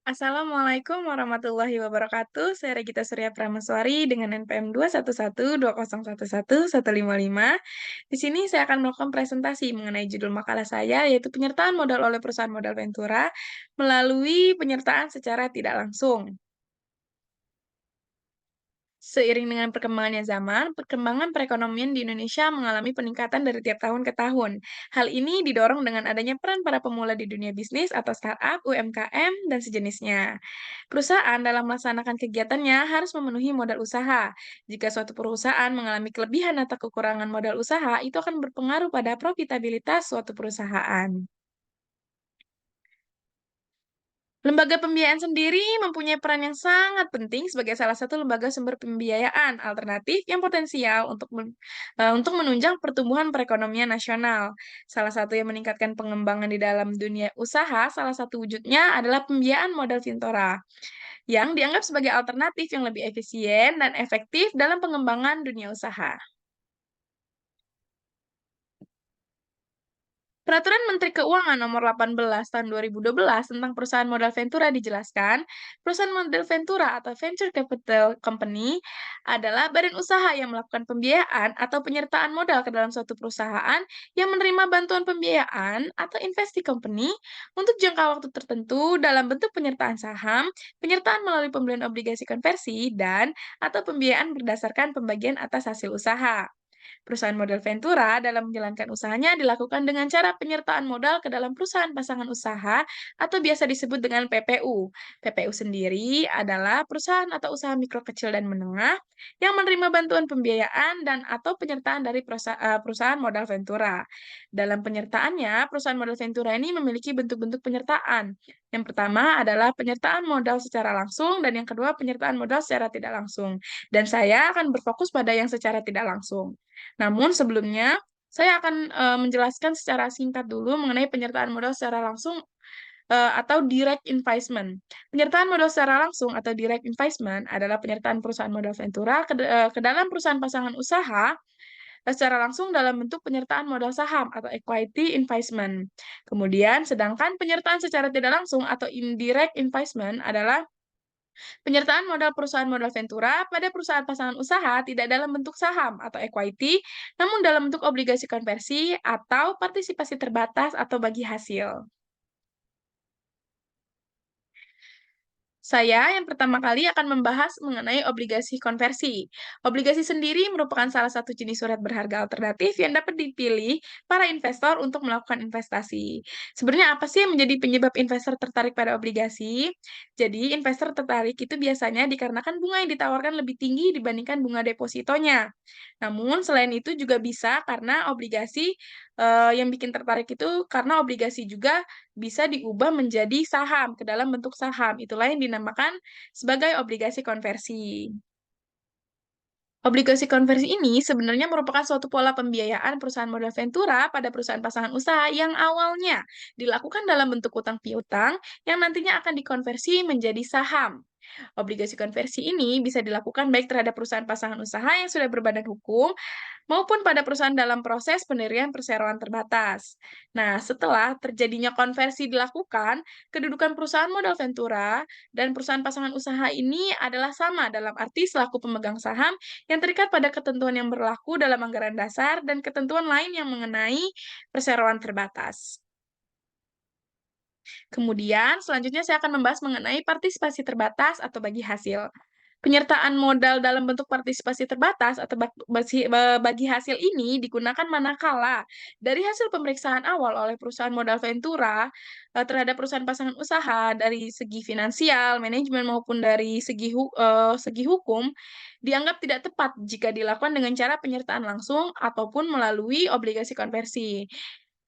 Assalamualaikum warahmatullahi wabarakatuh. Saya Regita Surya Prameswari dengan NPM 21120111155. Di sini saya akan melakukan presentasi mengenai judul makalah saya, yaitu penyertaan modal oleh perusahaan modal Ventura melalui penyertaan secara tidak langsung. Seiring dengan perkembangannya zaman, perkembangan perekonomian di Indonesia mengalami peningkatan dari tiap tahun ke tahun. Hal ini didorong dengan adanya peran para pemula di dunia bisnis atau startup, UMKM, dan sejenisnya. Perusahaan dalam melaksanakan kegiatannya harus memenuhi modal usaha. Jika suatu perusahaan mengalami kelebihan atau kekurangan modal usaha, itu akan berpengaruh pada profitabilitas suatu perusahaan. Lembaga pembiayaan sendiri mempunyai peran yang sangat penting sebagai salah satu lembaga sumber pembiayaan alternatif yang potensial untuk menunjang pertumbuhan perekonomian nasional. Salah satu yang meningkatkan pengembangan di dalam dunia usaha, salah satu wujudnya adalah pembiayaan modal Fintora, yang dianggap sebagai alternatif yang lebih efisien dan efektif dalam pengembangan dunia usaha. Peraturan Menteri Keuangan Nomor 18 Tahun 2012 tentang perusahaan modal Ventura dijelaskan, perusahaan modal Ventura atau Venture Capital Company adalah badan usaha yang melakukan pembiayaan atau penyertaan modal ke dalam suatu perusahaan yang menerima bantuan pembiayaan atau investasi company untuk jangka waktu tertentu dalam bentuk penyertaan saham, penyertaan melalui pembelian obligasi konversi, dan atau pembiayaan berdasarkan pembagian atas hasil usaha. Perusahaan modal Ventura dalam menjalankan usahanya dilakukan dengan cara penyertaan modal ke dalam perusahaan pasangan usaha atau biasa disebut dengan PPU. PPU sendiri adalah perusahaan atau usaha mikro kecil dan menengah yang menerima bantuan pembiayaan dan atau penyertaan dari perusahaan modal Ventura. Dalam penyertaannya, perusahaan modal Ventura ini memiliki bentuk-bentuk penyertaan. Yang pertama adalah penyertaan modal secara langsung dan yang kedua penyertaan modal secara tidak langsung. Dan saya akan berfokus pada yang secara tidak langsung. Namun sebelumnya, saya akan menjelaskan secara singkat dulu mengenai penyertaan modal secara langsung atau direct investment. Penyertaan modal secara langsung atau direct investment adalah penyertaan perusahaan modal Ventura ke dalam perusahaan pasangan usaha secara langsung dalam bentuk penyertaan modal saham atau equity investment. Kemudian, sedangkan penyertaan secara tidak langsung atau indirect investment adalah penyertaan modal perusahaan modal Ventura pada perusahaan pasangan usaha tidak dalam bentuk saham atau equity, namun dalam bentuk obligasi konversi atau partisipasi terbatas atau bagi hasil. Saya yang pertama kali akan membahas mengenai obligasi konversi. Obligasi sendiri merupakan salah satu jenis surat berharga alternatif yang dapat dipilih para investor untuk melakukan investasi. Sebenarnya apa sih yang menjadi penyebab investor tertarik pada obligasi? Jadi, investor tertarik itu biasanya dikarenakan bunga yang ditawarkan lebih tinggi dibandingkan bunga depositonya. Namun, selain itu juga bisa karena obligasi yang bikin tertarik itu karena obligasi juga bisa diubah menjadi saham, ke dalam bentuk saham. Itulah yang dinamakan sebagai obligasi konversi. Obligasi konversi ini sebenarnya merupakan suatu pola pembiayaan perusahaan modal Ventura pada perusahaan pasangan usaha yang awalnya dilakukan dalam bentuk utang piutang yang nantinya akan dikonversi menjadi saham. Obligasi konversi ini bisa dilakukan baik terhadap perusahaan pasangan usaha yang sudah berbadan hukum maupun pada perusahaan dalam proses pendirian perseroan terbatas. Nah, setelah terjadinya konversi dilakukan, kedudukan perusahaan modal Ventura dan perusahaan pasangan usaha ini adalah sama dalam arti selaku pemegang saham yang terikat pada ketentuan yang berlaku dalam anggaran dasar dan ketentuan lain yang mengenai perseroan terbatas. Kemudian, selanjutnya saya akan membahas mengenai partisipasi terbatas atau bagi hasil. Penyertaan modal dalam bentuk partisipasi terbatas atau bagi hasil ini digunakan manakala dari hasil pemeriksaan awal oleh perusahaan modal Ventura terhadap perusahaan pasangan usaha dari segi finansial, manajemen maupun dari segi hukum dianggap tidak tepat jika dilakukan dengan cara penyertaan langsung ataupun melalui obligasi konversi.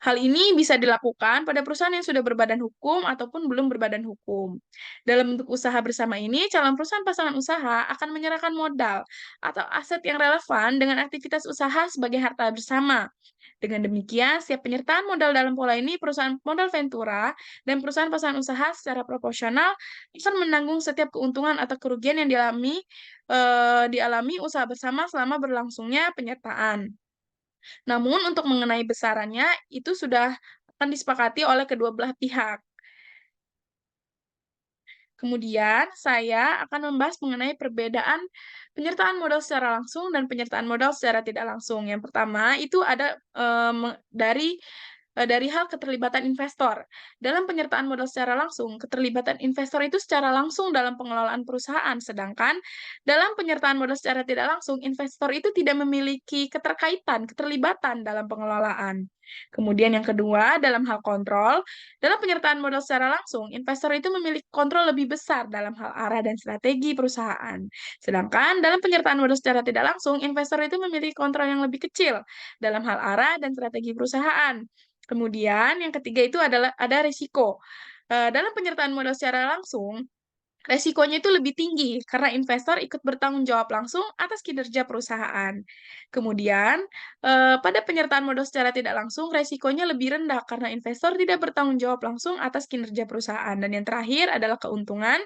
Hal ini bisa dilakukan pada perusahaan yang sudah berbadan hukum ataupun belum berbadan hukum. Dalam bentuk usaha bersama ini, calon perusahaan pasangan usaha akan menyerahkan modal atau aset yang relevan dengan aktivitas usaha sebagai harta bersama. Dengan demikian, setiap penyertaan modal dalam pola ini, perusahaan modal Ventura dan perusahaan pasangan usaha secara proporsional akan menanggung setiap keuntungan atau kerugian yang dialami usaha bersama selama berlangsungnya penyertaan. Namun untuk mengenai besarannya, itu sudah akan disepakati oleh kedua belah pihak. Kemudian, saya akan membahas mengenai perbedaan penyertaan modal secara langsung dan penyertaan modal secara tidak langsung. Yang pertama, itu ada, dari hal keterlibatan investor. Dalam penyertaan modal secara langsung, keterlibatan investor itu secara langsung dalam pengelolaan perusahaan, sedangkan dalam penyertaan modal secara tidak langsung, investor itu tidak memiliki keterlibatan dalam pengelolaan. Kemudian yang kedua, dalam hal kontrol, dalam penyertaan modal secara langsung, investor itu memiliki kontrol lebih besar dalam hal arah dan strategi perusahaan. Sedangkan dalam penyertaan modal secara tidak langsung, investor itu memiliki kontrol yang lebih kecil dalam hal arah dan strategi perusahaan. Kemudian yang ketiga itu adalah ada risiko. Dalam penyertaan modal secara langsung, resikonya itu lebih tinggi karena investor ikut bertanggung jawab langsung atas kinerja perusahaan. Kemudian, pada penyertaan modal secara tidak langsung, resikonya lebih rendah karena investor tidak bertanggung jawab langsung atas kinerja perusahaan. Dan yang terakhir adalah keuntungan.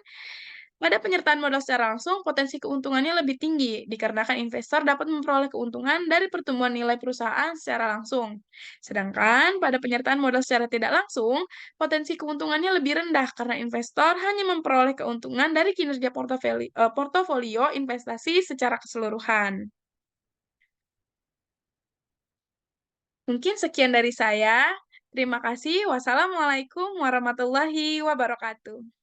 Pada penyertaan modal secara langsung, potensi keuntungannya lebih tinggi dikarenakan investor dapat memperoleh keuntungan dari pertumbuhan nilai perusahaan secara langsung. Sedangkan pada penyertaan modal secara tidak langsung, potensi keuntungannya lebih rendah karena investor hanya memperoleh keuntungan dari kinerja portofolio investasi secara keseluruhan. Mungkin sekian dari saya. Terima kasih. Wassalamualaikum warahmatullahi wabarakatuh.